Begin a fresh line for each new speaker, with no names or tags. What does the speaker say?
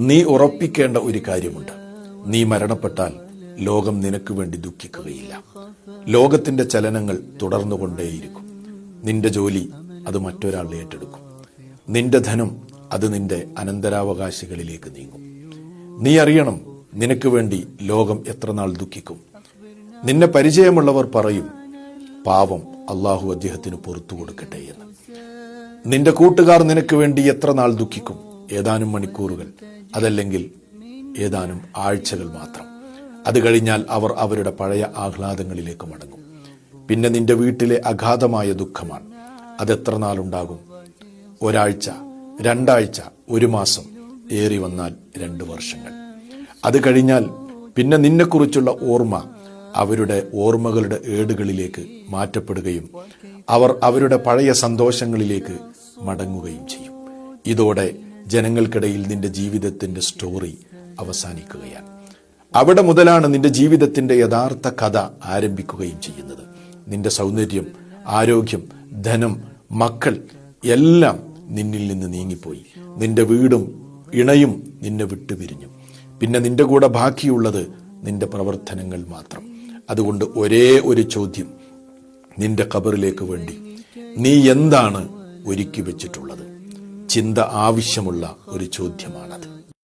നീ ഉറപ്പിക്കേണ്ട ഒരു കാര്യമുണ്ട്. നീ മരണപ്പെട്ടാൽ ലോകം നിനക്ക് വേണ്ടി ദുഃഖിക്കുകയില്ല. ലോകത്തിന്റെ ചലനങ്ങൾ തുടർന്നുകൊണ്ടേയിരിക്കും. നിന്റെ ജോലി അത് മറ്റൊരാൾ ഏറ്റെടുക്കും. നിന്റെ ധനം അത് നിന്റെ അനന്തരാവകാശികളിലേക്ക് നീങ്ങും. നീ അറിയണം, നിനക്ക് വേണ്ടി ലോകം എത്ര നാൾ ദുഃഖിക്കും. നിന്നെ പരിചയമുള്ളവർ പറയും, പാവം, അള്ളാഹു അദ്ദേഹത്തിന് പുറത്തു കൊടുക്കട്ടെ എന്ന്. നിന്റെ കൂട്ടുകാർ നിനക്ക് വേണ്ടി എത്ര നാൾ ദുഃഖിക്കും. ഏതാനും മണിക്കൂറുകൾ, അതല്ലെങ്കിൽ ഏതാനും ആഴ്ചകൾ മാത്രം. അത് കഴിഞ്ഞാൽ അവർ അവരുടെ പഴയ ആഹ്ലാദങ്ങളിലേക്ക് മടങ്ങും. പിന്നെ നിന്റെ വീട്ടിലെ അഗാധമായ ദുഃഖമാണ്. അതെത്ര നാളുണ്ടാകും? ഒരാഴ്ച, രണ്ടാഴ്ച, ഒരു മാസം, ഏറി വന്നാൽ 2 വർഷങ്ങൾ. അത് കഴിഞ്ഞാൽ പിന്നെ നിന്നെക്കുറിച്ചുള്ള ഓർമ്മ അവരുടെ ഓർമ്മകളുടെ ഏടുകളിലേക്ക് മാറ്റപ്പെടുകയും അവർ അവരുടെ പഴയ സന്തോഷങ്ങളിലേക്ക് മടങ്ങുകയും ചെയ്യും. ഇതോടെ ജനങ്ങൾക്കിടയിൽ നിന്റെ ജീവിതത്തിന്റെ സ്റ്റോറി അവസാനിക്കുകയാണ്. അവിടെ മുതലാണ് നിന്റെ ജീവിതത്തിന്റെ യഥാർത്ഥ കഥ ആരംഭിക്കുകയും ചെയ്യുന്നത്. നിന്റെ സൗന്ദര്യം, ആരോഗ്യം, ധനം, മക്കൾ എല്ലാം നിന്നിൽ നിന്ന് നീങ്ങിപ്പോയി. നിന്റെ വീടും ഇണയും നിന്നെ വിട്ടുപിരിഞ്ഞു. പിന്നെ നിന്റെ കൂടെ ബാക്കിയുള്ളത് നിന്റെ പ്രവർത്തനങ്ങൾ മാത്രം. അതുകൊണ്ട് ഒരേ ഒരു ചോദ്യം നിന്റെ ഖബറിലേക്ക് വേണ്ടി: നീ എന്താണ് ഒരുക്കി വെച്ചിട്ടുള്ളത്? ചിന്ത ആവശ്യമുള്ള ഒരു ചോദ്യമാണത്.